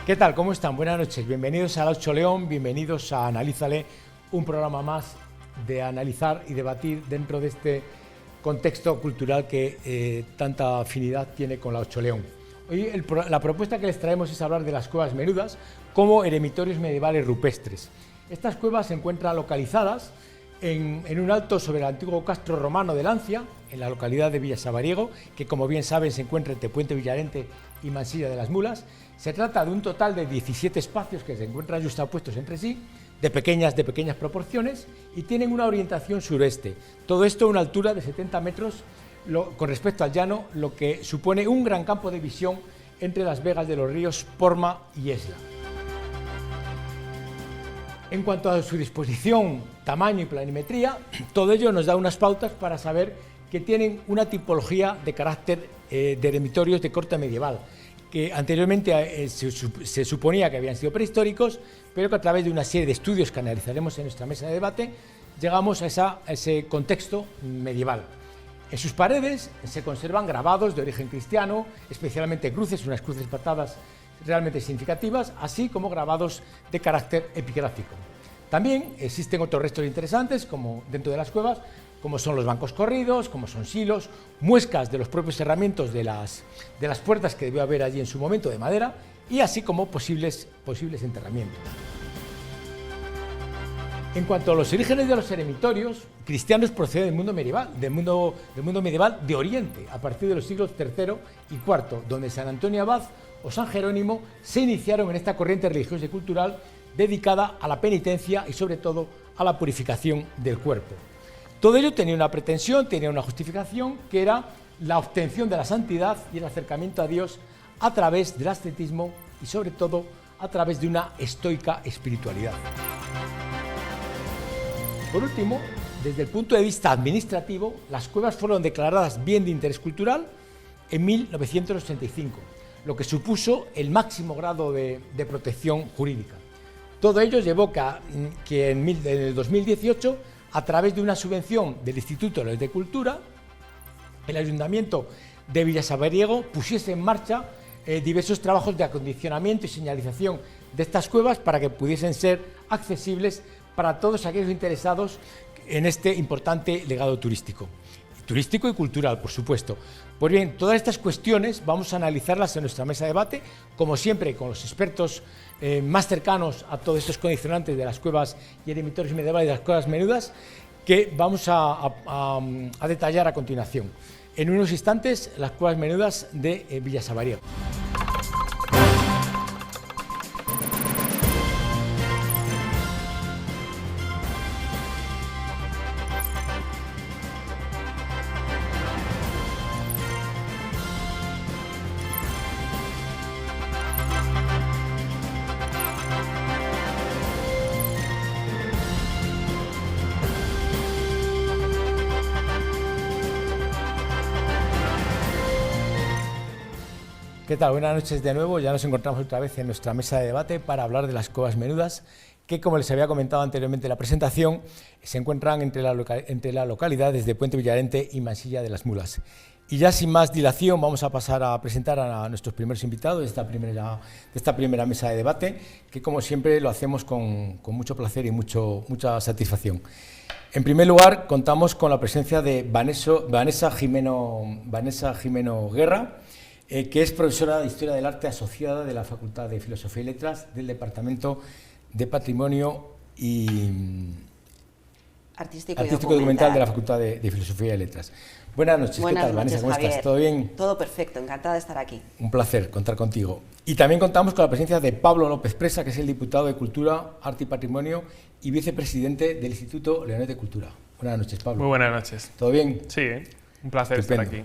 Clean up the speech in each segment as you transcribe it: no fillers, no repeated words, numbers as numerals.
¿Qué tal? ¿Cómo están? Buenas noches. Bienvenidos a La Ocho León, bienvenidos a Analízale, un programa más de analizar y debatir dentro de este contexto cultural que tanta afinidad tiene con La Ocho León. Hoy la propuesta que les traemos es hablar de las cuevas menudas como eremitorios medievales rupestres. Estas cuevas se encuentran localizadas en un alto sobre el antiguo castro romano de Lancia, en la localidad de Villasabariego, que como bien saben se encuentra entre Puente Villarente y Mansilla de las Mulas. Se trata de un total de 17 espacios que se encuentran justapuestos entre sí, de pequeñas proporciones, y tienen una orientación sureste. Todo esto a una altura de 70 metros con respecto al llano, lo que supone un gran campo de visión entre las vegas de los ríos Porma y Esla. En cuanto a su disposición, tamaño y planimetría, todo ello nos da unas pautas para saber que tienen una tipología de carácter de eremitorios de corte medieval, que anteriormente se suponía que habían sido prehistóricos, pero que a través de una serie de estudios que analizaremos en nuestra mesa de debate, llegamos a ese contexto medieval. En sus paredes se conservan grabados de origen cristiano, especialmente cruces, unas cruces patadas realmente significativas, así como grabados de carácter epigráfico. También existen otros restos interesantes como dentro de las cuevas, como son los bancos corridos, como son silos, muescas de los propios herramientas de las puertas que debió haber allí en su momento de madera, y así como posibles enterramientos. En cuanto a los orígenes de los eremitorios, cristianos proceden del mundo medieval de Oriente, a partir de los siglos III y IV, donde San Antonio Abad o San Jerónimo se iniciaron en esta corriente religiosa y cultural dedicada a la penitencia y sobre todo a la purificación del cuerpo. Todo ello tenía una pretensión, tenía una justificación, que era la obtención de la santidad y el acercamiento a Dios a través del ascetismo y sobre todo a través de una estoica espiritualidad. Por último, desde el punto de vista administrativo, las cuevas fueron declaradas bien de interés cultural en 1985, lo que supuso el máximo grado de protección jurídica. Todo ello llevó que en el 2018, a través de una subvención del Instituto de Cultura, el Ayuntamiento de Villasabariego pusiese en marcha diversos trabajos de acondicionamiento y señalización de estas cuevas para que pudiesen ser accesibles para todos aquellos interesados en este importante legado turístico y cultural, por supuesto. Pues bien, todas estas cuestiones vamos a analizarlas en nuestra mesa de debate, como siempre, con los expertos más cercanos a todos estos condicionantes de las cuevas y eremitorios medievales y de las cuevas menudas, que vamos a detallar a continuación. En unos instantes, las cuevas menudas de Villasabariego. ¿Qué tal? Buenas noches de nuevo. Ya nos encontramos otra vez en nuestra mesa de debate para hablar de las cuevas menudas, que, como les había comentado anteriormente en la presentación, se encuentran entre las localidades de Puente Villarente y Mansilla de las Mulas. Y ya sin más dilación vamos a pasar a presentar a nuestros primeros invitados de esta primera mesa de debate, que como siempre lo hacemos con mucho placer y mucha satisfacción. En primer lugar, contamos con la presencia de Vanessa Jimeno Guerra, que es profesora de Historia del Arte asociada de la Facultad de Filosofía y Letras del Departamento de Patrimonio y Artístico y Documental de la Facultad de Filosofía y Letras. Buenas noches. ¿Qué tal, Vanessa? ¿Cómo estás? ¿Todo bien? Todo perfecto, encantada de estar aquí. Un placer contar contigo. Y también contamos con la presencia de Pablo López Presa, que es el diputado de Cultura, Arte y Patrimonio y vicepresidente del Instituto Leonés de Cultura. Buenas noches, Pablo. Muy buenas noches. ¿Todo bien? Sí, un placer estar aquí.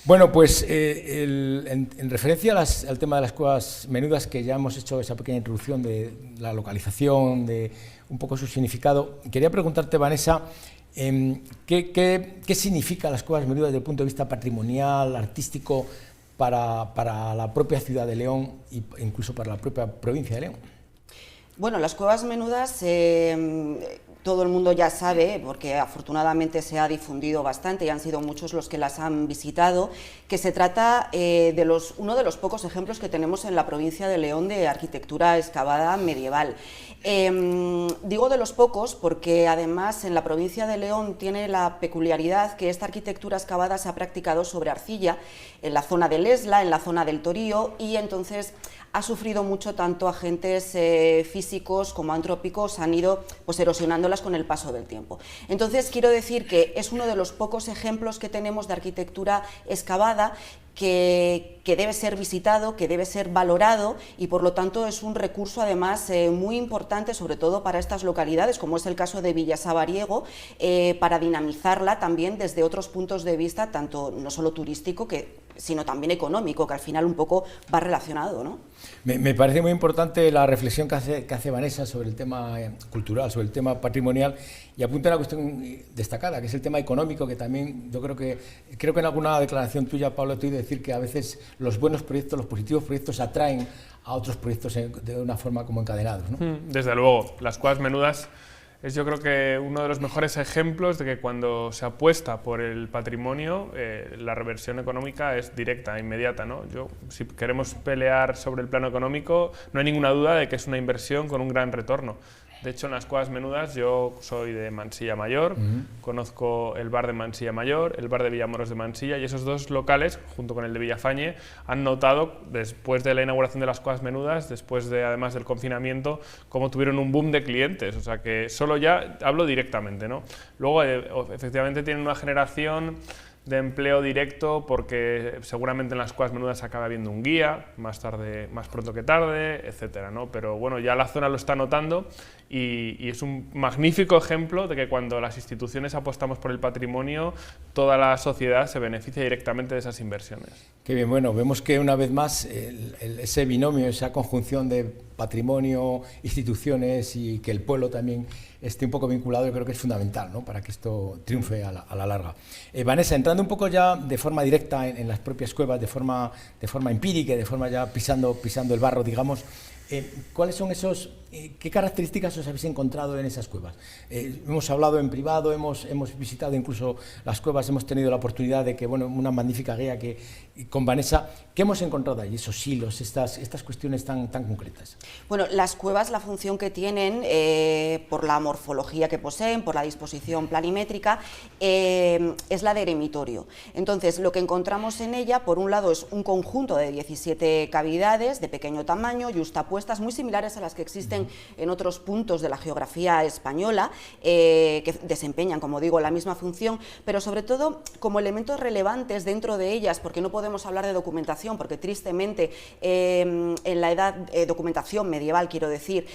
Bueno, pues en referencia al tema de las cuevas menudas, que ya hemos hecho esa pequeña introducción de la localización, de un poco su significado, quería preguntarte, Vanessa, ¿qué significa las cuevas menudas desde el punto de vista patrimonial, artístico, para la propia ciudad de León e incluso para la propia provincia de León? Bueno, las cuevas menudas todo el mundo ya sabe, porque afortunadamente se ha difundido bastante y han sido muchos los que las han visitado, que se trata de uno de los pocos ejemplos que tenemos en la provincia de León de arquitectura excavada medieval. Digo de los pocos porque además en la provincia de León tiene la peculiaridad que esta arquitectura excavada se ha practicado sobre arcilla en la zona del Esla, en la zona del Torío, y entonces ha sufrido mucho, tanto agentes físicos como antrópicos han ido pues erosionándolas con el paso del tiempo. Entonces quiero decir que es uno de los pocos ejemplos que tenemos de arquitectura excavada que debe ser visitado, que debe ser valorado, y por lo tanto es un recurso además muy importante, sobre todo para estas localidades, como es el caso de Villasabariego, para dinamizarla también desde otros puntos de vista, tanto no solo turístico, sino también económico, que al final un poco va relacionado, ¿no? Me parece muy importante la reflexión que hace Vanessa sobre el tema cultural, sobre el tema patrimonial, y apunta una cuestión destacada, que es el tema económico, que también yo creo que en alguna declaración tuya, Pablo, te he oído decir que a veces los buenos proyectos, los positivos proyectos atraen a otros proyectos de una forma como encadenados, ¿no? Desde luego, las cuevas menudas es, yo creo, que uno de los mejores ejemplos de que cuando se apuesta por el patrimonio, la reversión económica es directa, inmediata, ¿no? Si queremos pelear sobre el plano económico, no hay ninguna duda de que es una inversión con un gran retorno. De hecho, en las cuevas menudas, yo soy de Mansilla Mayor, conozco el bar de Mansilla Mayor, el bar de Villamoros de Mansilla, y esos dos locales, junto con el de Villafañe, han notado, después de la inauguración de las cuevas menudas, además del confinamiento, cómo tuvieron un boom de clientes. O sea que solo ya hablo directamente, ¿no? Luego, efectivamente, tienen una generación de empleo directo, porque seguramente en las cuevas menudas acaba habiendo un guía, más pronto que tarde, etcétera, ¿no? Pero bueno, ya la zona lo está notando, y es un magnífico ejemplo de que cuando las instituciones apostamos por el patrimonio, toda la sociedad se beneficia directamente de esas inversiones. Qué bien, bueno, vemos que una vez más ese binomio, esa conjunción de patrimonio, instituciones y que el pueblo también esté un poco vinculado, yo creo que es fundamental, ¿no?, para que esto triunfe a la larga. Vanessa, entrando un poco ya de forma directa en las propias cuevas, de forma empírica, de forma ya pisando el barro, digamos, ¿cuáles son qué características os habéis encontrado en esas cuevas? Hemos hablado en privado, hemos visitado incluso las cuevas, hemos tenido la oportunidad de que, bueno, una magnífica guía con Vanessa. ¿Qué hemos encontrado allí, esos hilos, estas cuestiones tan concretas? Bueno, las cuevas, la función que tienen, por la morfología que poseen, por la disposición planimétrica, es la de eremitorio. Entonces, lo que encontramos en ella, por un lado, es un conjunto de 17 cavidades de pequeño tamaño, yuxtapuestas, muy similares a las que existen en otros puntos de la geografía española, que desempeñan, como digo, la misma función, pero sobre todo como elementos relevantes dentro de ellas, porque no podemos hablar de documentación, porque tristemente en la documentación medieval, quiero decir,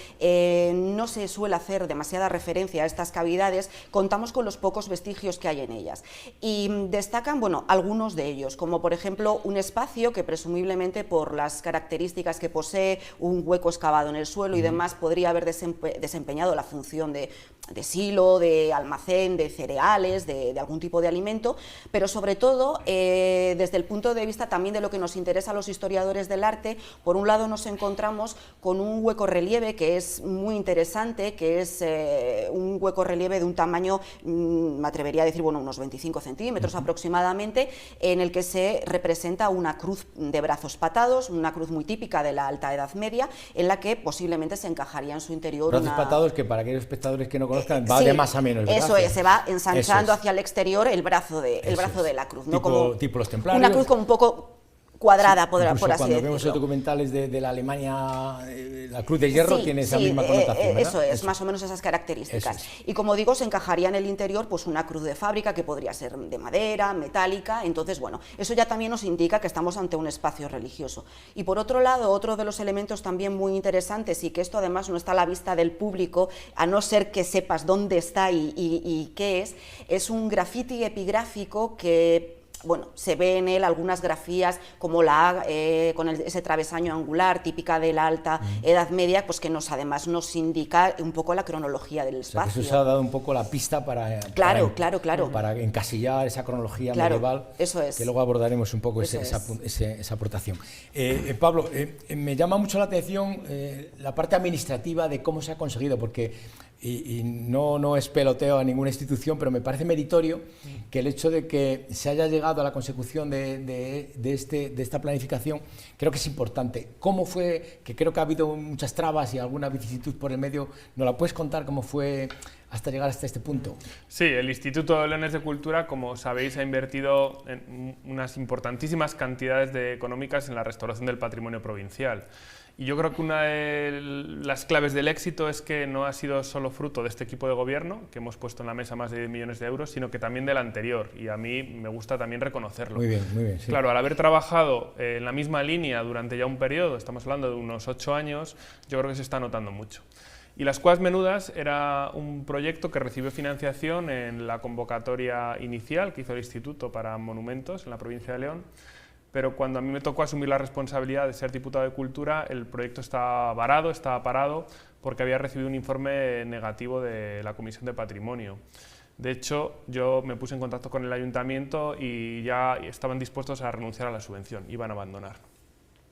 no se suele hacer demasiada referencia a estas cavidades. Contamos con los pocos vestigios que hay en ellas, y destacan, bueno, algunos de ellos, como por ejemplo un espacio que presumiblemente, por las características que posee, un hueco excavado en el suelo y demás, podría haber desempeñado la función de silo, de almacén, de cereales, de algún tipo de alimento, pero sobre todo desde el punto de vista también de lo que nos interesa a los historiadores del arte. Por un lado nos encontramos con un hueco relieve que es muy interesante, que es un hueco relieve de un tamaño, me atrevería a decir, bueno, unos 25 centímetros aproximadamente, en el que se representa una cruz de brazos patados, una cruz muy típica de la Alta Edad Media, en la que posiblemente se encajaría en su interior brazos patados, que para aquellos espectadores que no conozcan, va de más a menos, ¿verdad? Eso es, se va ensanchando hacia el exterior el brazo de la cruz, ¿no? Tipo los templarios. Una cruz como un poco cuadrada, por así decirlo. Cuando vemos los documentales de la Alemania, la Cruz de Hierro tiene esa misma connotación, ¿verdad? Eso es, más o menos esas características. Y como digo, se encajaría en el interior pues una cruz de fábrica, que podría ser de madera, metálica. Entonces, bueno, eso ya también nos indica que estamos ante un espacio religioso. Y por otro lado, otro de los elementos también muy interesantes, y que esto además no está a la vista del público, a no ser que sepas dónde está y qué es un grafiti epigráfico que, bueno, se ve en él algunas grafías como con ese travesaño angular típica de la Alta Edad Media, pues que además nos indica un poco la cronología del espacio. O sea, que eso se ha dado un poco la pista para encasillar esa cronología medieval, eso es. Que luego abordaremos un poco esa aportación. Pablo, me llama mucho la atención la parte administrativa de cómo se ha conseguido, porque y no es peloteo a ninguna institución, pero me parece meritorio que el hecho de que se haya llegado a la consecución de esta planificación, creo que es importante. ¿Cómo fue? Que creo que ha habido muchas trabas y alguna vicisitud por el medio. ¿Nos la puedes contar cómo fue hasta llegar hasta este punto? Sí, el Instituto de Leones de Cultura, como sabéis, ha invertido en unas importantísimas cantidades económicas en la restauración del patrimonio provincial. Y yo creo que una de las claves del éxito es que no ha sido solo fruto de este equipo de gobierno, que hemos puesto en la mesa más de 10 millones de euros, sino que también del anterior, y a mí me gusta también reconocerlo. Muy bien, sí. Claro, al haber trabajado en la misma línea durante ya un periodo, estamos hablando de unos 8 años, yo creo que se está notando mucho. Y las Cuevas Menudas era un proyecto que recibió financiación en la convocatoria inicial que hizo el Instituto para Monumentos en la provincia de León, pero cuando a mí me tocó asumir la responsabilidad de ser diputado de Cultura, el proyecto estaba varado, estaba parado, porque había recibido un informe negativo de la Comisión de Patrimonio. De hecho, yo me puse en contacto con el ayuntamiento y ya estaban dispuestos a renunciar a la subvención, iban a abandonar.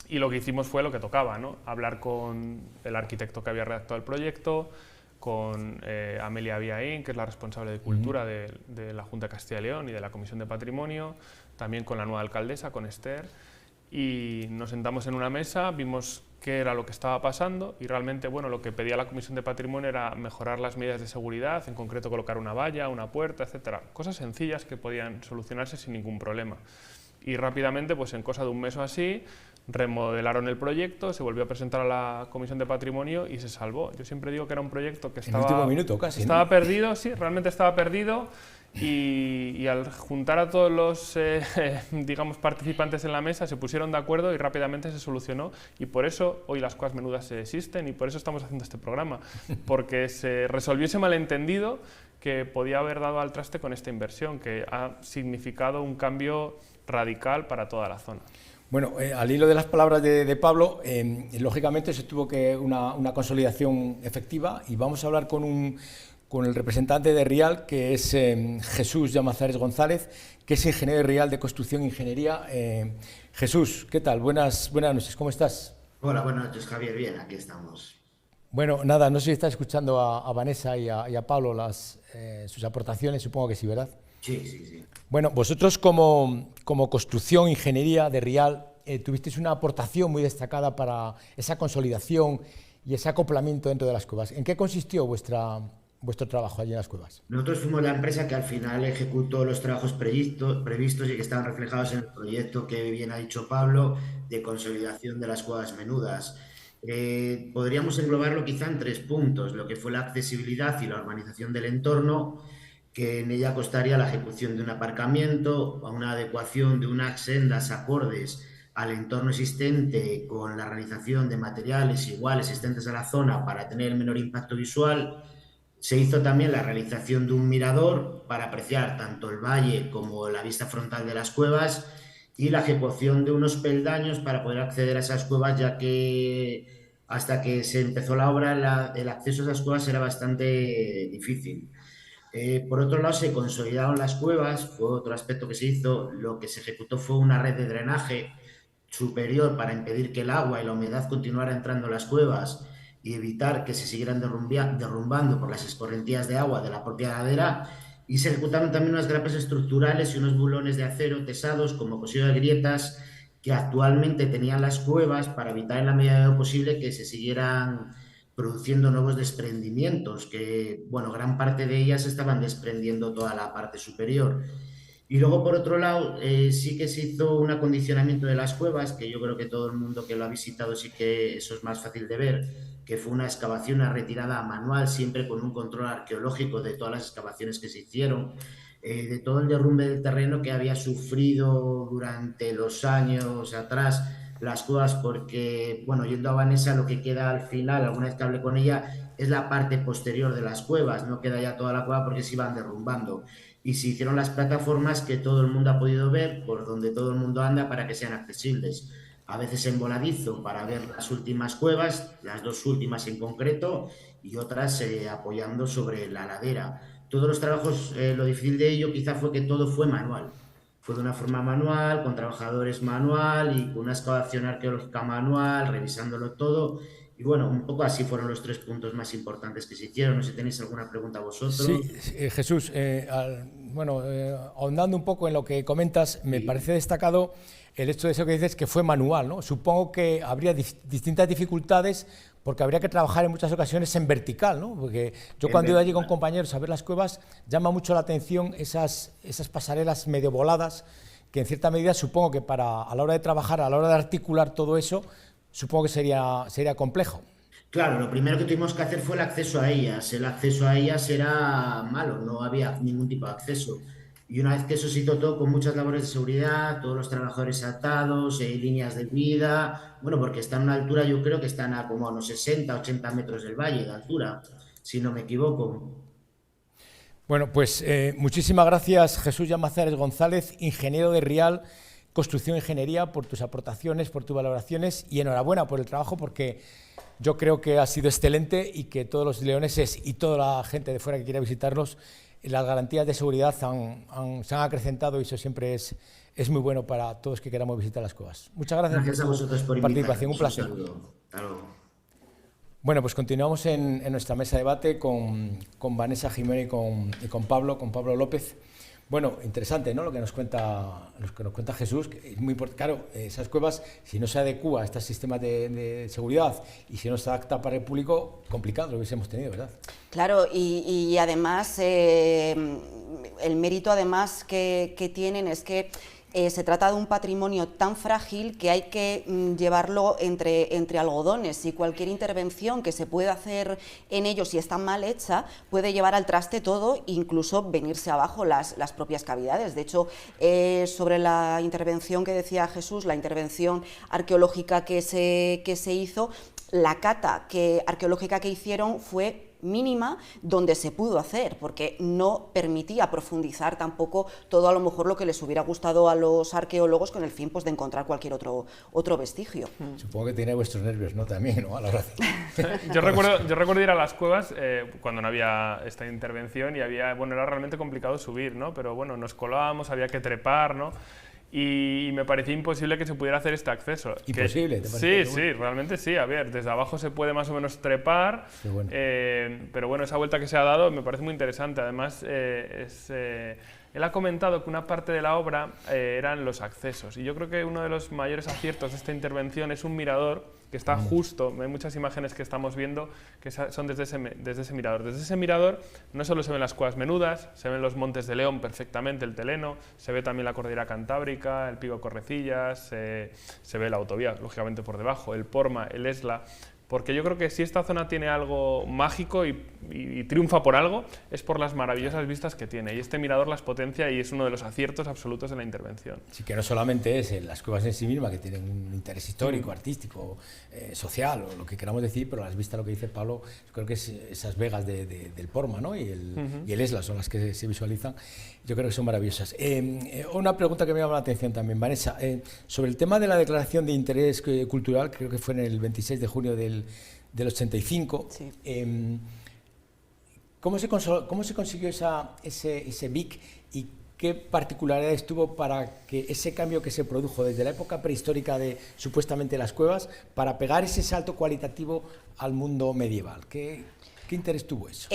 Y lo que hicimos fue lo que tocaba, ¿no? Hablar con el arquitecto que había redactado el proyecto, con Amelia Biaín, que es la responsable de Cultura de la Junta de Castilla y León y de la Comisión de Patrimonio, también con la nueva alcaldesa, con Esther, y nos sentamos en una mesa, vimos qué era lo que estaba pasando y realmente, bueno, lo que pedía la Comisión de Patrimonio era mejorar las medidas de seguridad, en concreto colocar una valla, una puerta, etcétera, cosas sencillas que podían solucionarse sin ningún problema. Y rápidamente, pues en cosa de un mes o así, remodelaron el proyecto, se volvió a presentar a la Comisión de Patrimonio y se salvó. Yo siempre digo que era un proyecto que estaba, en el último minuto casi, estaba ¿no? perdido, sí, realmente estaba perdido, y al juntar a todos los digamos, participantes en la mesa se pusieron de acuerdo y rápidamente se solucionó, y por eso hoy las Cuevas Menudas existen y por eso estamos haciendo este programa, porque se resolvió ese malentendido que podía haber dado al traste con esta inversión, que ha significado un cambio radical para toda la zona. Bueno, al hilo de las palabras de Pablo, lógicamente se tuvo que una consolidación efectiva, y vamos a hablar con el representante de Rial, que es Jesús Llamazares González, que es ingeniero de Rial de Construcción e Ingeniería. Jesús, ¿qué tal? Buenas noches, ¿cómo estás? Hola, buenas noches, Javier. Bien, aquí estamos. Bueno, nada, no sé si estás escuchando a Vanessa y a Pablo sus aportaciones, supongo que sí, ¿verdad? Sí. Bueno, vosotros como Construcción, Ingeniería de Rial, tuvisteis una aportación muy destacada para esa consolidación y ese acoplamiento dentro de las cuevas. ¿En qué consistió vuestro trabajo allí en las cuevas? Nosotros fuimos la empresa que al final ejecutó los trabajos previstos y que estaban reflejados en el proyecto que bien ha dicho Pablo de consolidación de las Cuevas Menudas. Podríamos englobarlo quizá en 3 puntos: lo que fue la accesibilidad y la urbanización del entorno, que en ella costaría la ejecución de un aparcamiento, una adecuación de unas sendas acordes al entorno existente, con la realización de materiales iguales existentes a la zona para tener menor impacto visual. Se hizo también la realización de un mirador para apreciar tanto el valle como la vista frontal de las cuevas, y la ejecución de unos peldaños para poder acceder a esas cuevas, ya que hasta que se empezó la obra el acceso a esas cuevas era bastante difícil. Por otro lado, se consolidaron las cuevas, fue otro aspecto que se hizo. Lo que se ejecutó fue una red de drenaje superior para impedir que el agua y la humedad continuara entrando en las cuevas y evitar que se siguieran derrumbando por las escorrentías de agua de la propia ladera. Y se ejecutaron también unas grapas estructurales y unos bulones de acero tesados como cosida de grietas que actualmente tenían las cuevas, para evitar en la medida de lo posible que se siguieran produciendo nuevos desprendimientos, que, bueno, gran parte de ellas estaban desprendiendo toda la parte superior. Y luego, por otro lado, sí que se hizo un acondicionamiento de las cuevas, que yo creo que todo el mundo que lo ha visitado sí que eso es más fácil de ver, que fue una excavación, una retirada manual, siempre con un control arqueológico de todas las excavaciones que se hicieron, de todo el derrumbe del terreno que había sufrido durante los años atrás las cuevas, porque, bueno, yendo a Vanessa, lo que queda al final, alguna vez que hablé con ella, es la parte posterior de las cuevas, no queda ya toda la cueva porque se iban derrumbando. Y se hicieron las plataformas que todo el mundo ha podido ver, por donde todo el mundo anda, para que sean accesibles. A veces en voladizo para ver las últimas cuevas, las 2 últimas en concreto, y otras apoyando sobre la ladera. Todos los trabajos, lo difícil de ello quizá fue que todo fue manual. Fue de una forma manual, con trabajadores manual y con una excavación arqueológica manual, revisándolo todo. Y bueno, un poco así fueron los 3 puntos más importantes que se hicieron. No sé si tenéis alguna pregunta vosotros. Sí, Jesús, ahondando un poco en lo que comentas, me parece destacado el hecho de eso que dices, que fue manual, ¿no? Supongo que habría distintas dificultades porque habría que trabajar en muchas ocasiones en vertical, ¿no? Porque yo cuando he ido allí con compañeros a ver las cuevas, llama mucho la atención esas pasarelas medio voladas, que en cierta medida supongo que a la hora de trabajar, a la hora de articular todo eso, supongo que sería complejo. Claro, lo primero que tuvimos que hacer fue el acceso a ellas. El acceso a ellas era malo, no había ningún tipo de acceso. Y una vez que eso se hizo todo con muchas labores de seguridad, todos los trabajadores atados, líneas de vida, bueno, porque están a una altura, yo creo que están a como a unos 60, 80 metros del valle de altura, si no me equivoco. Bueno, pues muchísimas gracias, Jesús Llamazares González, ingeniero de Rial, Construcción e Ingeniería, por tus aportaciones, por tus valoraciones, y enhorabuena por el trabajo, porque yo creo que ha sido excelente y que todos los leoneses y toda la gente de fuera que quiera visitarnos, las garantías de seguridad se han acrecentado, y eso siempre es muy bueno para todos que queramos visitar las cuevas. Muchas gracias a vosotros por participación, un placer. Hasta luego. Bueno, pues continuamos en nuestra mesa de debate con Vanessa Jiménez y con Pablo López. Bueno, interesante, ¿no? Lo que nos cuenta Jesús, que es muy importante. Claro, esas cuevas, si no se adecúa a estos sistemas de seguridad y si no se adapta para el público, complicado lo hubiésemos tenido, ¿verdad? Claro, y además, el mérito además que tienen es que se trata de un patrimonio tan frágil que hay que llevarlo entre algodones, y cualquier intervención que se pueda hacer en ellos, si está mal hecha, puede llevar al traste todo, incluso venirse abajo las propias cavidades. De hecho, sobre la intervención que decía Jesús, la intervención arqueológica que se hizo, la cata arqueológica que hicieron fue mínima donde se pudo hacer, porque no permitía profundizar tampoco todo a lo mejor lo que les hubiera gustado a los arqueólogos, con el fin pues de encontrar cualquier otro vestigio. Supongo que tiene vuestros nervios, ¿no? También, ¿no? A la hora yo recuerdo ir a las cuevas cuando no había esta intervención y era realmente complicado subir, ¿no? Pero bueno, nos colábamos, había que trepar, ¿no? Y me parecía imposible que se pudiera hacer este acceso. ¿Imposible? ¿Te parece? Sí, realmente sí. A ver, desde abajo se puede más o menos trepar, bueno. Pero bueno, esa vuelta que se ha dado me parece muy interesante. Además, él ha comentado que una parte de la obra eran los accesos, y yo creo que uno de los mayores aciertos de esta intervención es un mirador que está justo, hay muchas imágenes que estamos viendo que son desde ese mirador. Desde ese mirador no solo se ven las cuevas menudas, se ven los Montes de León perfectamente, el Teleno, se ve también la cordillera cantábrica, el Pico Correcillas, se ve la autovía, lógicamente por debajo, el Porma, el Esla. Porque yo creo que si esta zona tiene algo mágico y triunfa por algo, es por las maravillosas vistas que tiene. Y este mirador las potencia y es uno de los aciertos absolutos de la intervención. Sí, que no solamente es las cuevas en sí mismas, que tienen un interés histórico, artístico, social, o lo que queramos decir, pero las vistas, lo que dice Pablo, creo que es esas vegas del Porma, ¿no? y el Esla son las que se visualizan. Yo creo que son maravillosas. Una pregunta que me llama la atención también, Vanessa, sobre el tema de la declaración de interés cultural, creo que fue en el 26 de junio del 85. Sí. ¿Cómo se consiguió ese BIC y qué particularidades tuvo para que ese cambio que se produjo desde la época prehistórica de supuestamente las cuevas para pegar ese salto cualitativo al mundo medieval? ¿Qué interés tuvo eso?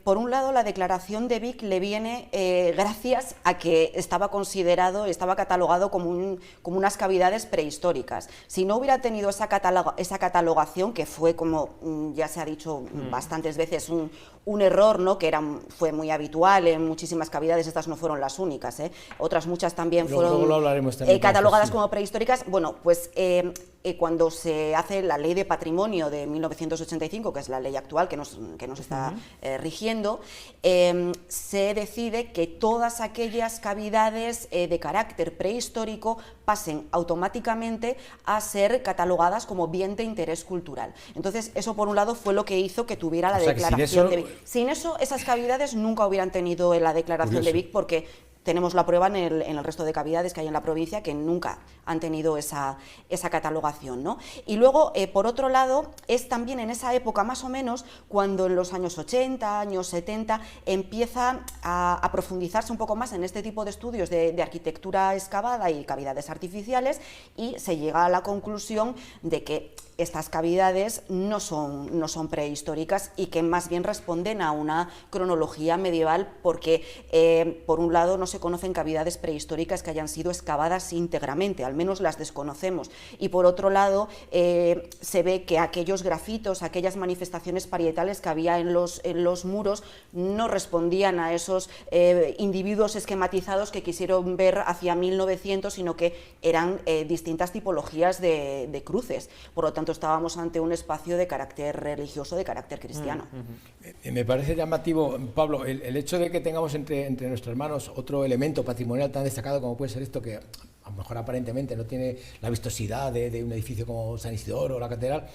Por un lado, la declaración de BIC le viene gracias a que estaba catalogado como unas cavidades prehistóricas. Si no hubiera tenido esa catalogación, que fue, como ya se ha dicho bastantes veces, un error, ¿no? Que fue muy habitual en muchísimas cavidades, estas no fueron las únicas, otras muchas también fueron catalogadas como prehistóricas. Bueno, pues cuando se hace la Ley de Patrimonio de 1985, que es la ley actual que nos está rigiendo, se decide que todas aquellas cavidades de carácter prehistórico pasen automáticamente a ser catalogadas como bien de interés cultural. Entonces, eso por un lado fue lo que hizo que tuviera la declaración de BIC. Sin eso, esas cavidades nunca hubieran tenido la declaración de BIC, porque tenemos la prueba en el resto de cavidades que hay en la provincia que nunca han tenido esa catalogación, ¿no? Y luego, por otro lado, es también en esa época más o menos cuando en los años 80, años 70, empieza a profundizarse un poco más en este tipo de estudios de arquitectura excavada y cavidades artificiales, y se llega a la conclusión de que estas cavidades no son prehistóricas y que más bien responden a una cronología medieval, porque por un lado no se conocen cavidades prehistóricas que hayan sido excavadas íntegramente, al menos las desconocemos, y por otro lado se ve que aquellos grafitos, aquellas manifestaciones parietales que había en los muros no respondían a esos individuos esquematizados que quisieron ver hacia 1900, sino que eran distintas tipologías de cruces. Por lo tanto, estábamos ante un espacio de carácter religioso, de carácter cristiano. Me parece llamativo, Pablo, el hecho de que tengamos entre nuestras manos otro elemento patrimonial tan destacado como puede ser esto, que a lo mejor aparentemente no tiene la vistosidad de un edificio como San Isidoro o la Catedral.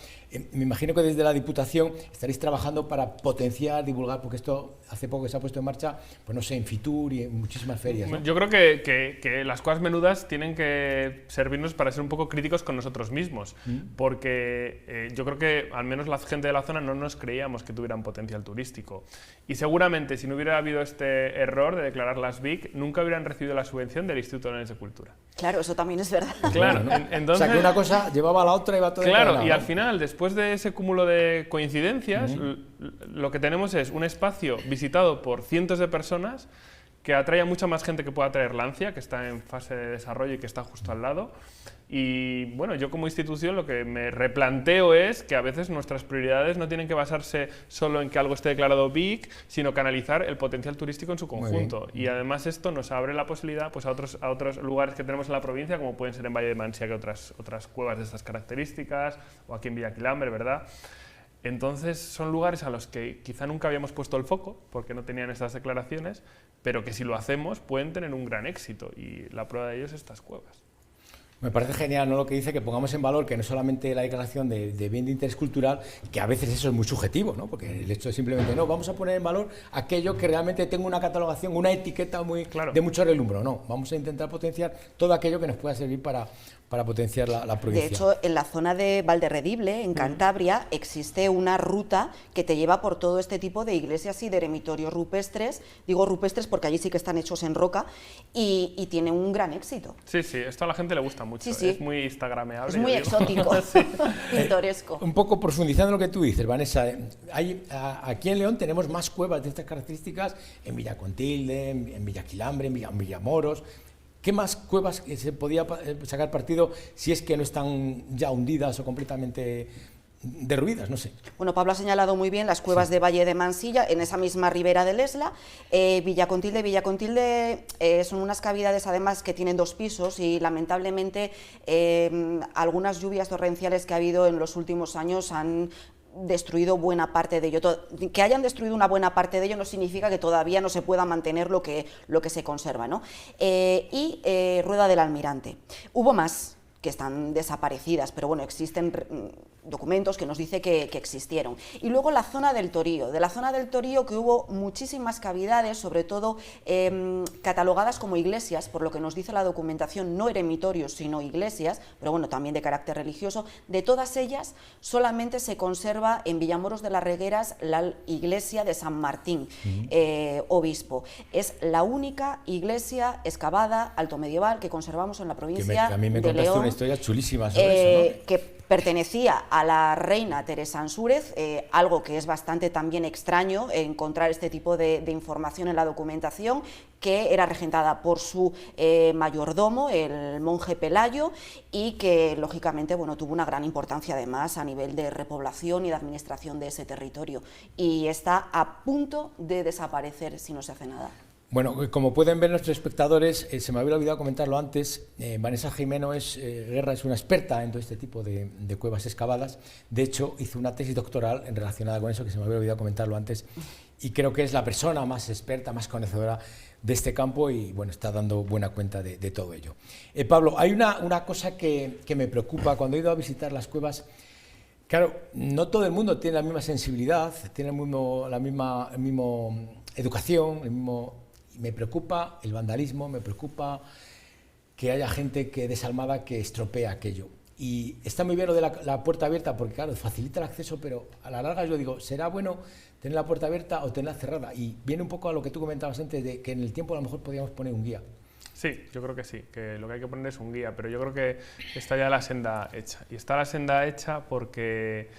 Me imagino que desde la Diputación estaréis trabajando para potenciar, divulgar, porque esto hace poco que se ha puesto en marcha, pues no sé, en Fitur y en muchísimas ferias, ¿no? Yo creo que las cosas menudas tienen que servirnos para ser un poco críticos con nosotros mismos, porque yo creo que al menos la gente de la zona no nos creíamos que tuvieran potencial turístico. Y seguramente si no hubiera habido este error de declararlas BIC, nunca hubieran recibido la subvención del Instituto de Leones de Cultura. Claro, eso también es verdad. Claro, ¿no? Entonces, o sea, que una cosa llevaba a la otra y va todo claro, encadenado, y ¿no? al final, después de ese cúmulo de coincidencias, lo que tenemos es un espacio visitado por cientos de personas que atrae a mucha más gente que pueda atraer Lancia, que está en fase de desarrollo y que está justo al lado. Y bueno, yo como institución lo que me replanteo es que a veces nuestras prioridades no tienen que basarse solo en que algo esté declarado BIC, sino canalizar el potencial turístico en su conjunto. Y además esto nos abre la posibilidad pues, a otros lugares que tenemos en la provincia, como pueden ser en Valle de Mansia, que otras cuevas de estas características, o aquí en Villaquilambre, ¿verdad? Entonces son lugares a los que quizá nunca habíamos puesto el foco, porque no tenían estas declaraciones, pero que si lo hacemos pueden tener un gran éxito, y la prueba de ello es estas cuevas. Me parece genial, ¿no?, lo que dice, que pongamos en valor que no solamente la declaración de bien de interés cultural, que a veces eso es muy subjetivo, ¿no?, porque el hecho de simplemente, no, vamos a poner en valor aquello que realmente tenga una catalogación, una etiqueta muy de mucho relumbro, no, vamos a intentar potenciar todo aquello que nos pueda servir para potenciar la provincia. De hecho, en la zona de Valderredible, en Cantabria, existe una ruta que te lleva por todo este tipo de iglesias y de eremitorios rupestres. Digo rupestres porque allí sí que están hechos en roca y tiene un gran éxito. Sí, sí, esto a la gente le gusta mucho, sí, sí. Es muy instagrameable. Es muy exótico, sí. Pintoresco. Un poco profundizando en lo que tú dices, Vanessa, aquí en León tenemos más cuevas de estas características, en Villacontilde, en Villaquilambre, en Villamoros. ¿Qué más cuevas se podía sacar partido si es que no están ya hundidas o completamente derruidas? No sé. Bueno, Pablo ha señalado muy bien las cuevas de Valle de Mansilla, en esa misma ribera del Esla. Villacontilde son unas cavidades además que tienen 2 pisos y lamentablemente algunas lluvias torrenciales que ha habido en los últimos años han destruido buena parte de ello. Que hayan destruido una buena parte de ello no significa que todavía no se pueda mantener lo que se conserva, ¿no? Rueda del Almirante. Hubo más que están desaparecidas, pero bueno, existen documentos que nos dice que existieron. Y luego la zona del Torío. De la zona del Torío, que hubo muchísimas cavidades, sobre todo catalogadas como iglesias, por lo que nos dice la documentación, no eremitorios, sino iglesias, pero bueno, también de carácter religioso. De todas ellas, solamente se conserva en Villamoros de las Regueras la iglesia de San Martín, obispo. Es la única iglesia excavada altomedieval que conservamos en la provincia a mí me de León. Una historia chulísima sobre eso, ¿no? Que pertenecía a la reina Teresa Ansúrez, algo que es bastante también extraño encontrar este tipo de información en la documentación, que era regentada por su mayordomo, el monje Pelayo, y que lógicamente bueno, tuvo una gran importancia además a nivel de repoblación y de administración de ese territorio, y está a punto de desaparecer si no se hace nada. Bueno, como pueden ver nuestros espectadores, se me había olvidado comentarlo antes, Vanessa Jimeno Guerra es una experta en todo este tipo de cuevas excavadas. De hecho, hizo una tesis doctoral relacionada con eso, que se me había olvidado comentarlo antes, y creo que es la persona más experta, más conocedora de este campo, y bueno, está dando buena cuenta de todo ello. Pablo, hay una cosa que me preocupa cuando he ido a visitar las cuevas. Claro, no todo el mundo tiene la misma sensibilidad, tiene la misma educación, me preocupa el vandalismo, me preocupa que haya gente desalmada que estropea aquello. Y está muy bien lo de la puerta abierta, porque claro, facilita el acceso, pero a la larga yo digo, ¿será bueno tener la puerta abierta o tenerla cerrada? Y viene un poco a lo que tú comentabas antes, de que en el tiempo a lo mejor podríamos poner un guía. Sí, yo creo que sí, que lo que hay que poner es un guía, pero yo creo que está ya la senda hecha. Y está la senda hecha porque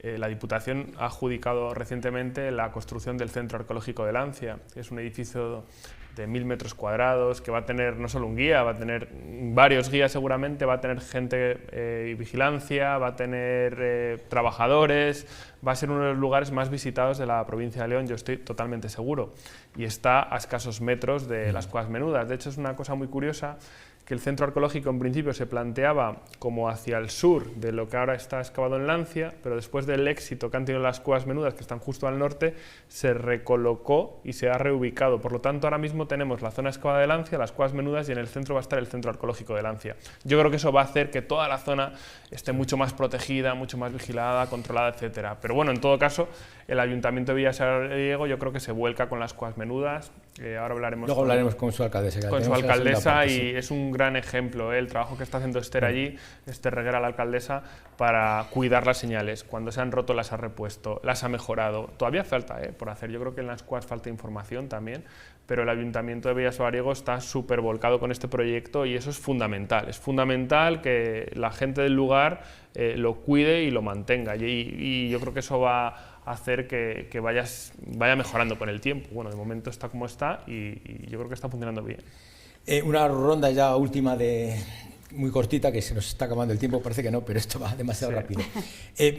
la Diputación ha adjudicado recientemente la construcción del Centro Arqueológico de Lancia, que es un edificio de 1000 metros cuadrados, que va a tener no solo un guía, va a tener varios guías seguramente, va a tener gente y vigilancia, va a tener trabajadores, va a ser uno de los lugares más visitados de la provincia de León, yo estoy totalmente seguro, y está a escasos metros de las Cuevas Menudas. De hecho, es una cosa muy curiosa que el centro arqueológico en principio se planteaba como hacia el sur de lo que ahora está excavado en Lancia, pero después del éxito que han tenido las Cuevas Menudas, que están justo al norte, se recolocó y se ha reubicado. Por lo tanto, ahora mismo tenemos la zona excavada de Lancia, las Cuevas Menudas, y en el centro va a estar el centro arqueológico de Lancia. Yo creo que eso va a hacer que toda la zona esté mucho más protegida, mucho más vigilada, controlada, etcétera. Pero bueno, en todo caso, el Ayuntamiento de Villasariego yo creo que se vuelca con las Cuevas Menudas. Ahora hablaremos Luego hablaremos con su alcaldesa. Con su alcaldesa parte, y sí. es un gran ejemplo el trabajo que está haciendo Esther allí, Esther Reguera, la alcaldesa, para cuidar las señales. Cuando se han roto las ha repuesto, las ha mejorado. Todavía falta por hacer, yo creo que en las cuales falta información también, pero el Ayuntamiento de Villasariego está súper volcado con este proyecto y eso es fundamental. Es fundamental que la gente del lugar lo cuide y lo mantenga y yo creo que eso va a hacer que vaya mejorando con el tiempo. Bueno, de momento está como está y yo creo que está funcionando bien. Una ronda ya última muy cortita, que se nos está acabando el tiempo, parece que no, pero esto va demasiado rápido.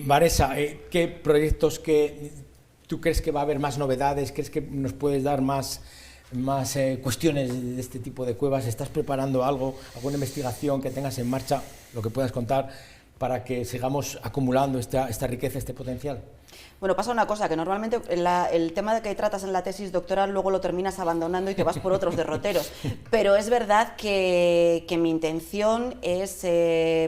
Vanessa, ¿qué proyectos tú crees que va a haber más novedades? ¿Crees que nos puedes dar más cuestiones de este tipo de cuevas? ¿Estás preparando algo, alguna investigación que tengas en marcha, lo que puedas contar, para que sigamos acumulando esta riqueza, este potencial? Bueno, pasa una cosa, que normalmente el tema de que tratas en la tesis doctoral luego lo terminas abandonando y te vas por otros derroteros, pero es verdad que mi intención es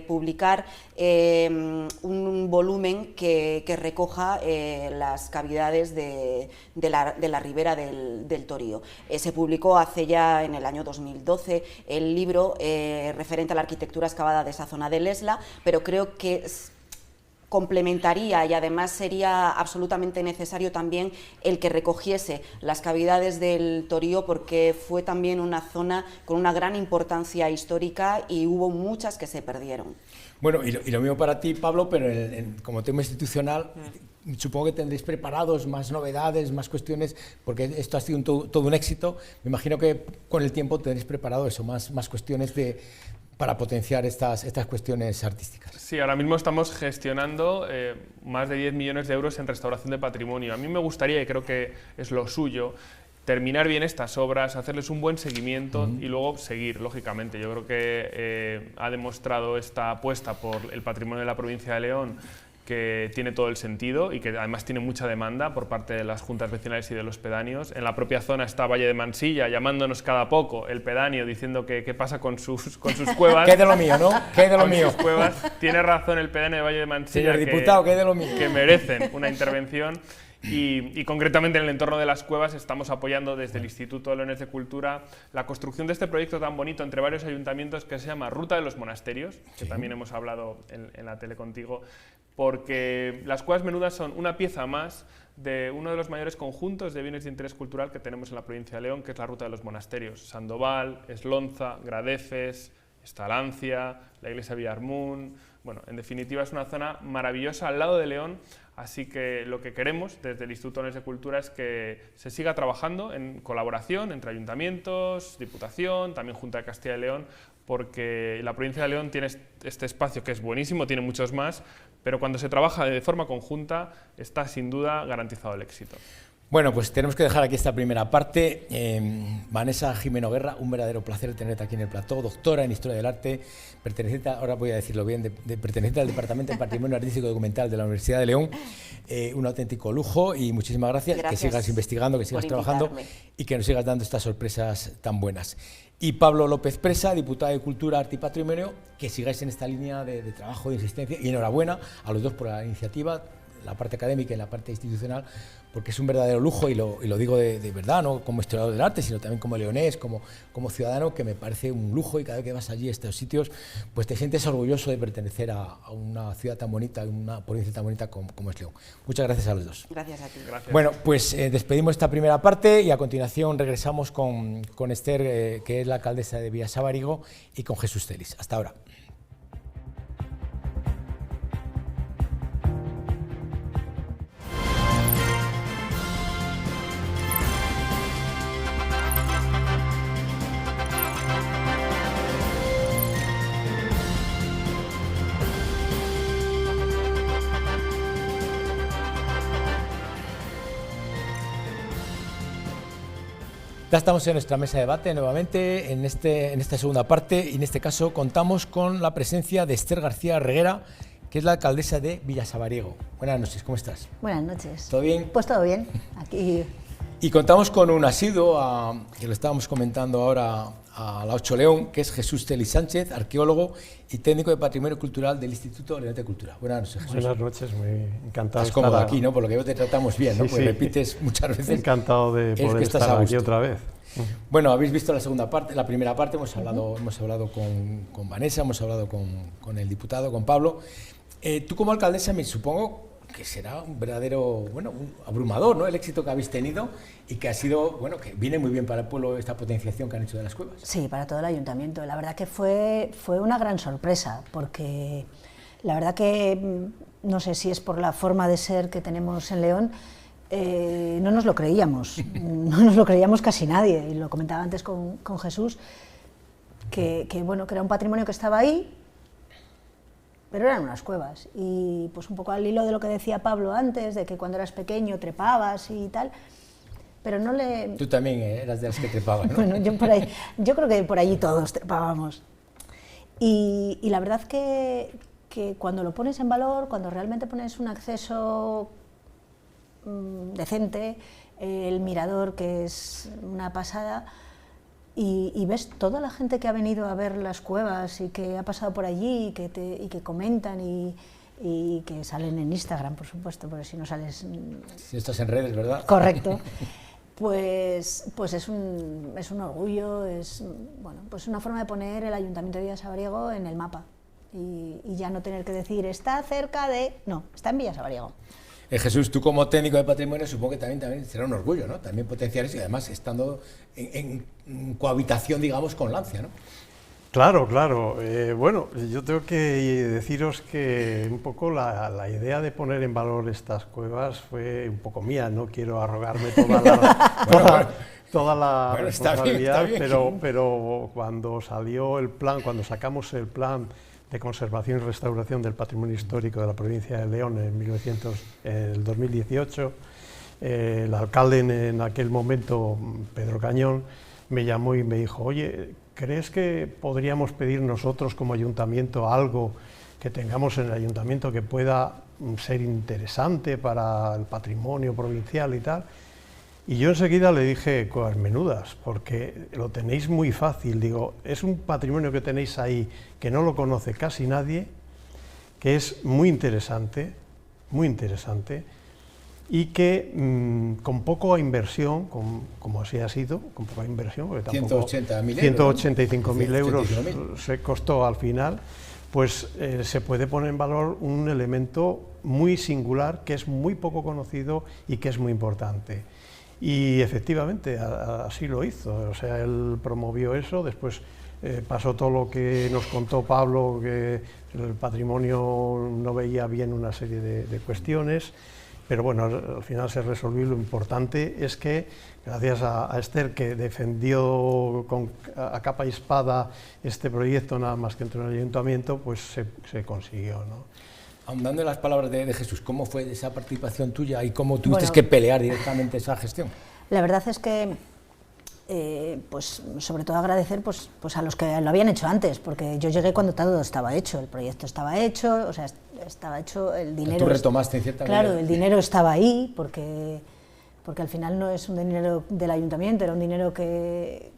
publicar un volumen que recoja las cavidades de la ribera del Torío. Se publicó hace ya en el año 2012 el libro referente a la arquitectura excavada de esa zona del Esla, pero creo que complementaría y además sería absolutamente necesario también el que recogiese las cavidades del Torío, porque fue también una zona con una gran importancia histórica y hubo muchas que se perdieron. Bueno, y lo mismo para ti, Pablo, pero como tema institucional, supongo que tendréis preparados más novedades, más cuestiones, porque esto ha sido todo un éxito. Me imagino que con el tiempo tendréis preparado eso, más cuestiones para potenciar estas cuestiones artísticas. Sí, ahora mismo estamos gestionando más de 10 millones de euros en restauración de patrimonio. A mí me gustaría, y creo que es lo suyo, terminar bien estas obras, hacerles un buen seguimiento y luego seguir, lógicamente. Yo creo que ha demostrado esta apuesta por el patrimonio de la provincia de León que tiene todo el sentido y que además tiene mucha demanda por parte de las juntas vecinales y de los pedáneos. En la propia zona está Valle de Mansilla llamándonos cada poco el pedáneo diciendo que qué pasa con sus cuevas. ¿Qué de lo mío, no? ¿Qué de lo mío? Sus cuevas. Tiene razón el pedáneo de Valle de Mansilla. Señor diputado, ¿qué de lo mío? Que merecen una intervención. Y concretamente en el entorno de las cuevas estamos apoyando desde el Instituto de Leones de Cultura la construcción de este proyecto tan bonito entre varios ayuntamientos que se llama Ruta de los Monasterios, que también hemos hablado en la tele contigo, porque las Cuevas Menudas son una pieza más de uno de los mayores conjuntos de bienes de interés cultural que tenemos en la provincia de León, que es la Ruta de los Monasterios. Sandoval, Eslonza, Gradefes, Estalancia, la iglesia de Villarmún. Bueno, en definitiva es una zona maravillosa al lado de León, así que lo que queremos desde el Instituto de Cultura es que se siga trabajando en colaboración entre ayuntamientos, Diputación, también Junta de Castilla y León, porque la provincia de León tiene este espacio que es buenísimo, tiene muchos más, pero cuando se trabaja de forma conjunta está sin duda garantizado el éxito. Bueno, pues tenemos que dejar aquí esta primera parte. Vanessa Jimeno Guerra, un verdadero placer tenerte aquí en el plató, doctora en Historia del Arte, perteneciente, ahora voy a decirlo bien, perteneciente al Departamento de Patrimonio Artístico y Documental de la Universidad de León. Un auténtico lujo y muchísimas gracias. Que sigas investigando, que sigas trabajando y que nos sigas dando estas sorpresas tan buenas. Y Pablo López Presa, diputado de Cultura, Arte y Patrimonio, que sigáis en esta línea de trabajo, de insistencia, y enhorabuena a los dos por la iniciativa. la parte académica y la parte institucional, porque es un verdadero lujo, y lo digo de verdad, no como historiador del arte, sino también como leonés, como ciudadano, que me parece un lujo, y cada vez que vas allí a estos sitios, pues te sientes orgulloso de pertenecer a una ciudad tan bonita, a una provincia tan bonita como es León. Muchas gracias a los dos. Gracias a ti. Gracias. Bueno, pues despedimos esta primera parte y a continuación regresamos con Esther, que es la alcaldesa de Villasabariego, y con Jesús Celis. Hasta ahora. Ya estamos en nuestra mesa de debate nuevamente en esta segunda parte, y en este caso contamos con la presencia de Esther García Reguera, que es la alcaldesa de Villasabariego. Buenas noches, ¿cómo estás? Buenas noches. ¿Todo bien? Pues todo bien, aquí. Y contamos con un asiduo, que lo estábamos comentando ahora, a la 8 León, que es Jesús Celis Sánchez, arqueólogo y técnico de Patrimonio Cultural del Instituto Leonés de Cultura. Buenas noches, Jesús. Buenas noches, muy encantado. Estás cómodo aquí, ¿no? Por lo que veo te tratamos bien, ¿no? Sí, Pues sí. repites muchas veces. Encantado de poder que estás estar a aquí gusto. otra vez. Bueno, habéis visto la segunda parte, la primera parte, hemos hablado con Vanessa, hemos hablado con el diputado, con Pablo. Tú como alcaldesa me supongo que será un verdadero, bueno, un abrumador, ¿no? El éxito que habéis tenido, y que ha sido, bueno, que viene muy bien para el pueblo esta potenciación que han hecho de las cuevas. Sí, para todo el ayuntamiento. La verdad que fue una gran sorpresa, porque la verdad que, no sé si es por la forma de ser que tenemos en León, no nos lo creíamos, no nos lo creíamos casi nadie, y lo comentaba antes con Jesús, que era un patrimonio que estaba ahí, pero eran unas cuevas, y pues un poco al hilo de lo que decía Pablo antes, de que cuando eras pequeño trepabas y tal, pero no le... Tú también eras de las que trepaban, ¿no? Bueno, yo creo que por allí todos trepábamos, y la verdad que cuando lo pones en valor, cuando realmente pones un acceso decente, el mirador, que es una pasada, y ves toda la gente que ha venido a ver las cuevas y que ha pasado por allí y que comentan y que salen en Instagram, por supuesto, porque si no sales... Si estás en redes, ¿verdad? Correcto. Pues es un orgullo, es una forma de poner el Ayuntamiento de Villasabariego en el mapa, y ya no tener que decir está cerca de... No, está en Villasabariego. Jesús, tú como técnico de patrimonio supongo que también será un orgullo, ¿no? También potenciar eso, y además estando en cohabitación, digamos, con Lancia, ¿no? Claro, claro. Bueno, yo tengo que deciros que un poco la idea de poner en valor estas cuevas fue un poco mía. No quiero arrogarme toda la responsabilidad, está bien. Pero cuando salió el plan, cuando sacamos el plan de conservación y restauración del patrimonio histórico de la provincia de León en el 2018, el alcalde en aquel momento, Pedro Cañón, me llamó y me dijo: oye, ¿crees que podríamos pedir nosotros como ayuntamiento algo que tengamos en el ayuntamiento que pueda ser interesante para el patrimonio provincial y tal? Y yo enseguida le dije: cuevas menudas, porque lo tenéis muy fácil. Digo, es un patrimonio que tenéis ahí que no lo conoce casi nadie, que es muy interesante, y que con poca inversión, como así ha sido, con poca inversión, porque tampoco 185.000 euros se costó al final, pues se puede poner en valor un elemento muy singular, que es muy poco conocido y que es muy importante. Y efectivamente así lo hizo, o sea, él promovió eso. Después pasó todo lo que nos contó Pablo, que el patrimonio no veía bien una serie de cuestiones, pero bueno, al final se resolvió. Lo importante es que, gracias a Esther, que defendió a capa y espada este proyecto, nada más que entre el ayuntamiento, pues se consiguió, ¿no? Ahondando en las palabras de Jesús, ¿cómo fue esa participación tuya y cómo tuviste que pelear directamente esa gestión? La verdad es que, pues sobre todo agradecer pues a los que lo habían hecho antes, porque yo llegué cuando todo estaba hecho, el proyecto estaba hecho, o sea, estaba hecho, el dinero... Tú retomaste en cierta medida. Claro, el dinero estaba ahí, porque al final no es un dinero del ayuntamiento, era un dinero que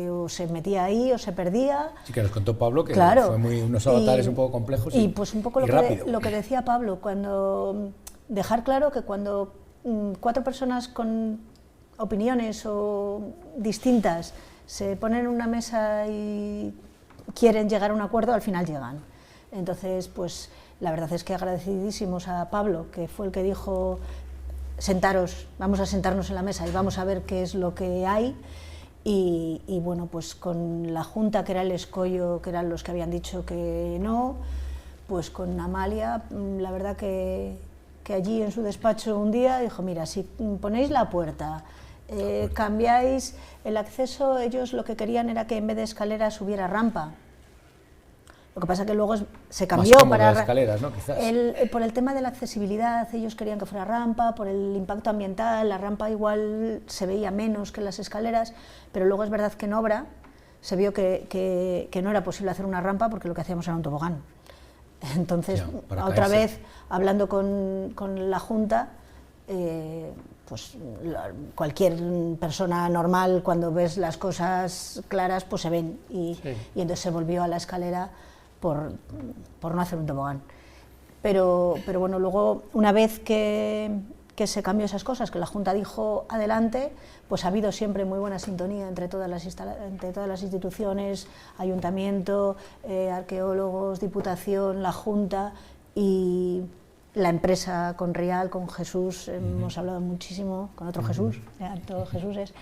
o se metía ahí o se perdía. Sí, que nos contó Pablo, que claro, fue unos avatares un poco complejos y pues un poco lo que decía Pablo, cuando dejar claro que cuando 4 personas con opiniones o distintas se ponen en una mesa y quieren llegar a un acuerdo, al final llegan. Entonces, pues la verdad es que agradecidísimos a Pablo, que fue el que dijo: sentaros, vamos a sentarnos en la mesa y vamos a ver qué es lo que hay. Y bueno, pues con la Junta, que era el escollo, que eran los que habían dicho que no, pues con Amalia, la verdad que allí en su despacho un día dijo: mira, si ponéis la puerta, cambiáis el acceso, ellos lo que querían era que en vez de escaleras hubiera rampa. Lo que pasa que luego se cambió para escaleras, ¿no? Quizás. Por el tema de la accesibilidad, ellos querían que fuera rampa, por el impacto ambiental, la rampa igual se veía menos que las escaleras, pero luego es verdad que en obra se vio que no era posible hacer una rampa porque lo que hacíamos era un tobogán. Entonces, otra vez, hablando con la Junta, pues cualquier persona normal, cuando ves las cosas claras, pues se ven, y entonces se volvió a la escalera por no hacer un tobogán. Pero bueno, luego, una vez que se cambió esas cosas, que la Junta dijo adelante, pues ha habido siempre muy buena sintonía entre todas las instituciones, ayuntamiento, arqueólogos, diputación, la Junta y la empresa con Rial, con Jesús, hemos hablado muchísimo, con otro Jesús, todos Jesuses,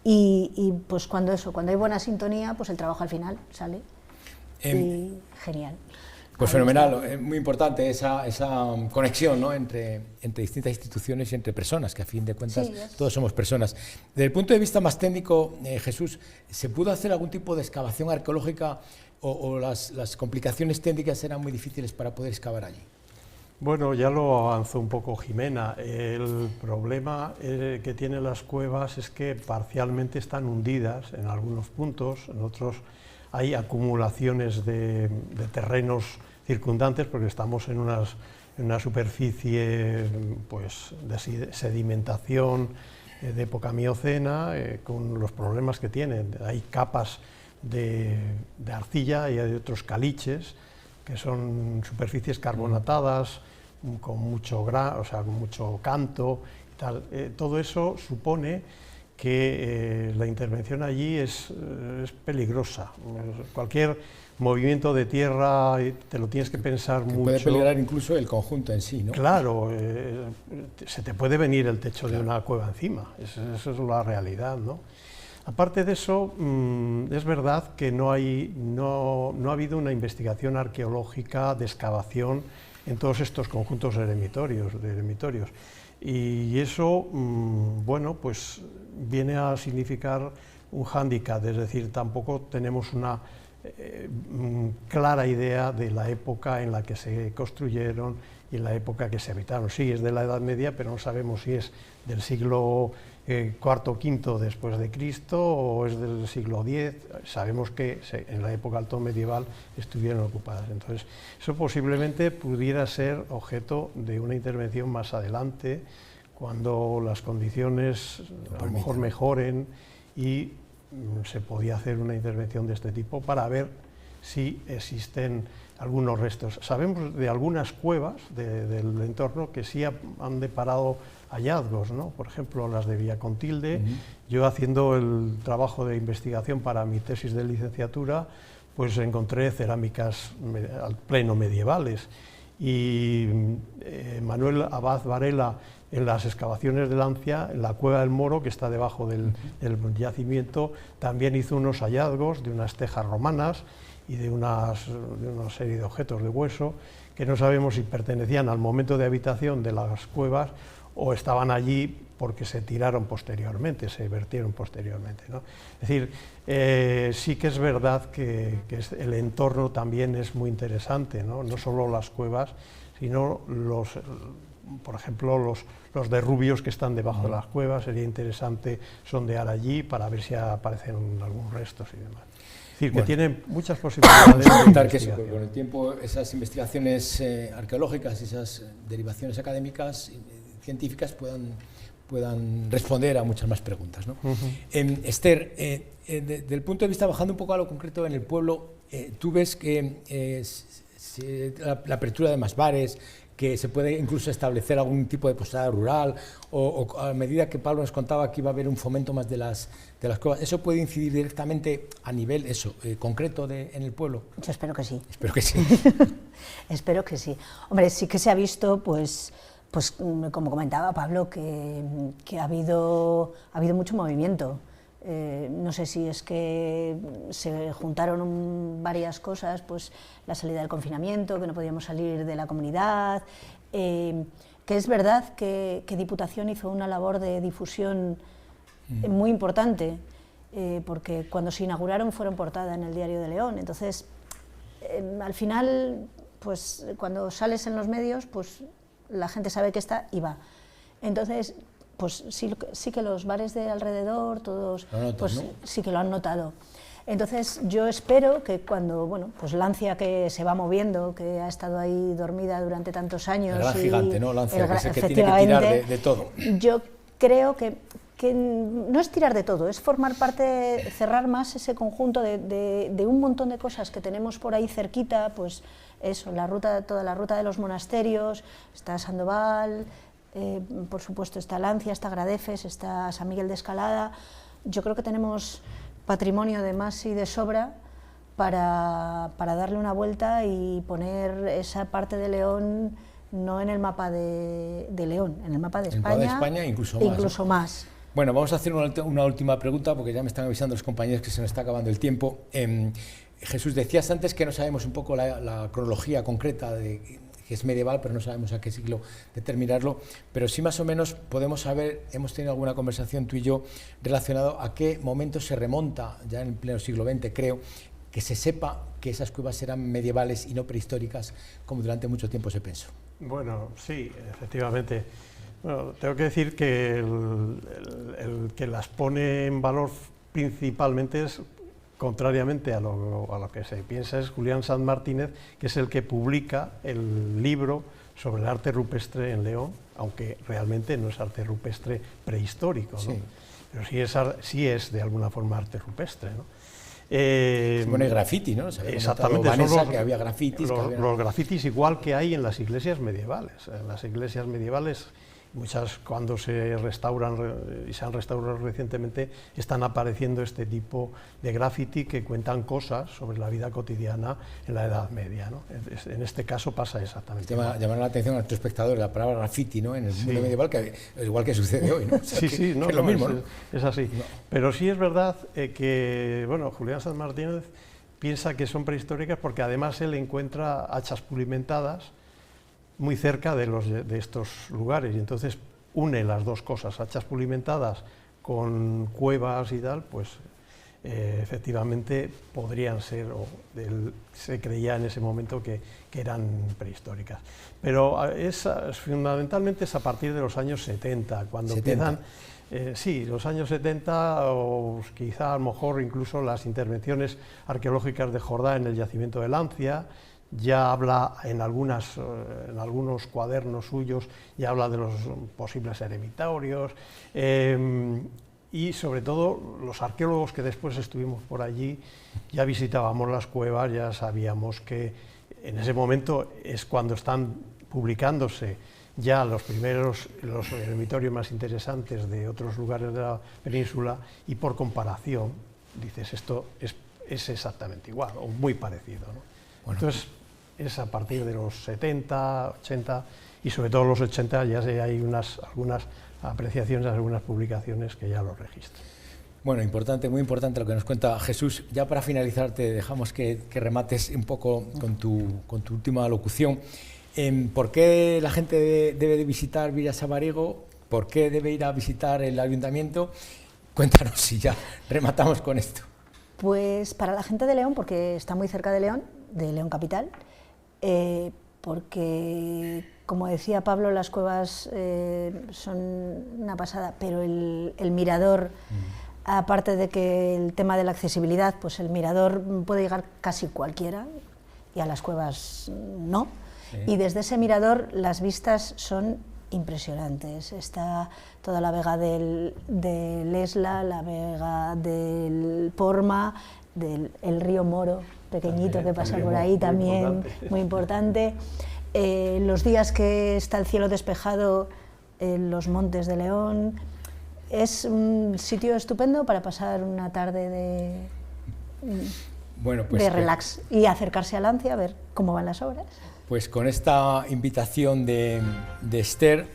y pues cuando hay buena sintonía, pues el trabajo al final sale, y genial. Pues fenomenal, muy importante esa conexión, ¿no?, entre distintas instituciones y entre personas, que a fin de cuentas todos somos personas. Desde el punto de vista más técnico, Jesús, ¿se pudo hacer algún tipo de excavación arqueológica o las complicaciones técnicas eran muy difíciles para poder excavar allí? Bueno, ya lo avanzó un poco Jimena. El problema que tienen las cuevas es que parcialmente están hundidas en algunos puntos, en otros hay acumulaciones de terrenos circundantes, porque estamos en una superficie pues, de sedimentación de época miocena, con los problemas que tienen. Hay capas de arcilla y hay otros caliches, que son superficies carbonatadas, con mucho canto y tal. Todo eso supone que la intervención allí es peligrosa. Cualquier movimiento de tierra te lo tienes que pensar mucho. Puede peligrar incluso el conjunto en sí, ¿no? Claro, se te puede venir el techo de una cueva encima, eso es la realidad, ¿no? Aparte de eso, es verdad que no ha habido una investigación arqueológica de excavación en todos estos conjuntos eremitorios. Y eso, bueno, pues viene a significar un hándicap, es decir, tampoco tenemos una clara idea de la época en la que se construyeron y en la época que se habitaron. Sí, es de la Edad Media, pero no sabemos si es del siglo IV o V después de Cristo o es del siglo X. Sabemos que en la época alto medieval estuvieron ocupadas. Entonces, eso posiblemente pudiera ser objeto de una intervención más adelante, cuando las condiciones a lo mejor mejoren y se podía hacer una intervención de este tipo para ver si existen algunos restos. Sabemos de algunas cuevas del entorno que sí han deparado hallazgos, ¿no? Por ejemplo, las de Villacontilde. Yo, haciendo el trabajo de investigación para mi tesis de licenciatura, pues encontré cerámicas al pleno medievales. Y Manuel Abad Varela, en las excavaciones de Lancia, en la Cueva del Moro, que está debajo del yacimiento, también hizo unos hallazgos de unas tejas romanas y de una serie de objetos de hueso que no sabemos si pertenecían al momento de habitación de las cuevas o estaban allí porque se tiraron posteriormente, se vertieron posteriormente, ¿no? Es decir, sí que es verdad que el entorno también es muy interesante, ¿no? No solo las cuevas, sino por ejemplo, los derrubios que están debajo de las cuevas. Sería interesante sondear allí para ver si aparecen algunos restos y demás. Es decir, que tienen muchas posibilidades de investigación. Con el tiempo, esas investigaciones arqueológicas, esas derivaciones académicas, científicas, puedan responder a muchas más preguntas, ¿no? Esther, desde el punto de vista, bajando un poco a lo concreto en el pueblo, tú ves que la apertura de más bares, que se puede incluso establecer algún tipo de posada rural, o a medida que Pablo nos contaba que iba a haber un fomento más de las cuevas, ¿eso puede incidir directamente a nivel concreto en el pueblo? Yo espero que sí. Espero que sí. Espero que sí. Hombre, sí que se ha visto, pues como comentaba Pablo, que ha habido mucho movimiento. No sé si es que se juntaron varias cosas, pues la salida del confinamiento, que no podíamos salir de la comunidad, que es verdad que Diputación hizo una labor de difusión muy importante, porque cuando se inauguraron fueron portada en el Diario de León. Entonces, al final, pues cuando sales en los medios, pues la gente sabe que está y va. Entonces, pues sí que los bares de alrededor, todos, pues ¿no? Sí que lo han notado. Entonces yo espero que cuando, pues Lancia, que se va moviendo, que ha estado ahí dormida durante tantos años... El gran gigante, ¿no? Lancia, que es el que tiene que tirar de todo. Yo creo que no es tirar de todo, es formar parte, cerrar más ese conjunto de un montón de cosas que tenemos por ahí cerquita, pues eso, toda la ruta de los monasterios, está Sandoval... por supuesto está Lancia, está Gradefes, está San Miguel de Escalada. Yo creo que tenemos patrimonio de más y de sobra para darle una vuelta y poner esa parte de León no en el mapa de León, en el mapa de España. En el mapa de España incluso más. Bueno, vamos a hacer una última pregunta, porque ya me están avisando los compañeros que se nos está acabando el tiempo. Jesús, decías antes que no sabemos un poco la cronología concreta que es medieval, pero no sabemos a qué siglo determinarlo, pero sí más o menos podemos saber, hemos tenido alguna conversación tú y yo relacionado a qué momento se remonta, ya en el pleno siglo XX creo, que se sepa que esas cuevas eran medievales y no prehistóricas, como durante mucho tiempo se pensó. Bueno, sí, efectivamente. Bueno, tengo que decir que el que las pone en valor principalmente es, contrariamente a lo que se piensa, es Julián Sanz Martínez, que es el que publica el libro sobre el arte rupestre en León, aunque realmente no es arte rupestre prehistórico, ¿no? Sí. Pero sí es de alguna forma arte rupestre, ¿no? Bueno, hay graffiti, ¿no? Exactamente, Vanessa, que había grafitis. Los grafitis igual que hay en las iglesias medievales. En las iglesias medievales, muchas cuando se restauran y se han restaurado recientemente, están apareciendo este tipo de graffiti que cuentan cosas sobre la vida cotidiana en la Edad Media, ¿no? En este caso pasa exactamente. Llamar la atención a nuestros espectadores la palabra graffiti, ¿no? En el mundo medieval, que igual que sucede hoy, ¿no? O sea, sí, es lo mismo, ¿no? Es así. No. Pero sí es verdad que, bueno, Julián Sanz Martínez piensa que son prehistóricas porque además él encuentra hachas pulimentadas muy cerca de estos lugares, y entonces une las dos cosas, hachas pulimentadas con cuevas y tal, pues efectivamente podrían ser, se creía en ese momento que eran prehistóricas. Pero fundamentalmente es a partir de los años 70, cuando empiezan, sí, los años 70, o quizá a lo mejor incluso las intervenciones arqueológicas de Jordá en el yacimiento de Lancia. Ya habla en algunos cuadernos suyos, ya habla de los posibles eremitorios, y sobre todo los arqueólogos que después estuvimos por allí, ya visitábamos las cuevas, ya sabíamos que en ese momento es cuando están publicándose ya los eremitorios más interesantes de otros lugares de la península, y por comparación dices, esto es exactamente igual o muy parecido, ¿no? Bueno, entonces, es a partir de los 70, 80 y sobre todo los 80 ya hay algunas apreciaciones, algunas publicaciones que ya lo registran. Bueno, importante, muy importante lo que nos cuenta Jesús. Ya para finalizar te dejamos que remates un poco con tu última locución. ¿Por qué la gente debe de visitar Villasamariego? ¿Por qué debe ir a visitar el ayuntamiento? Cuéntanos y ya rematamos con esto. Pues para la gente de León, porque está muy cerca de León capital, porque, como decía Pablo, las cuevas son una pasada, pero el mirador, aparte de que el tema de la accesibilidad, pues el mirador puede llegar casi cualquiera, y a las cuevas no, y desde ese mirador las vistas son impresionantes. Está toda la vega del Esla, la vega del Porma, el río Moro, pequeñito, que pasa por ahí también, muy importante. los días que está el cielo despejado en los montes de León. Es un sitio estupendo para pasar una tarde de relax y acercarse a Lancia a ver cómo van las obras. Pues con esta invitación de Esther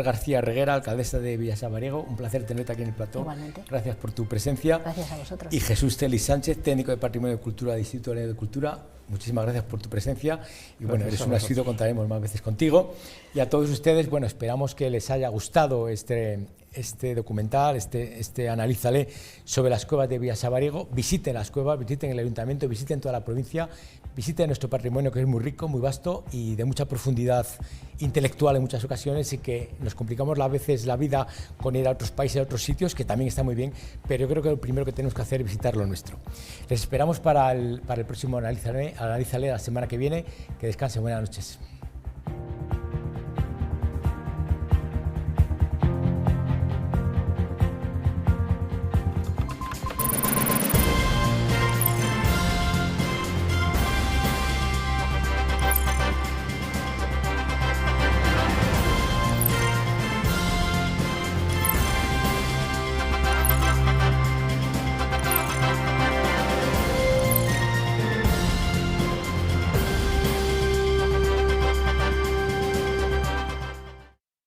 García Reguera, alcaldesa de Villasabariego, un placer tenerte aquí en el plató. Igualmente. Gracias por tu presencia. Gracias a vosotros. Y Jesús Telis Sánchez, técnico de Patrimonio de Cultura del Instituto de Cultura. Muchísimas gracias por tu presencia y bueno, eres un asiduo, contaremos más veces contigo. Y a todos ustedes, bueno, esperamos que les haya gustado este documental, este Analízale sobre las cuevas de Villasabariego. Visiten las cuevas, visiten el ayuntamiento, visiten toda la provincia, visiten nuestro patrimonio, que es muy rico, muy vasto y de mucha profundidad intelectual en muchas ocasiones, y que nos complicamos a veces la vida con ir a otros países, a otros sitios, que también está muy bien, pero yo creo que lo primero que tenemos que hacer es visitar lo nuestro. Les esperamos para el próximo Analízale la semana que viene. Que descansen, buenas noches.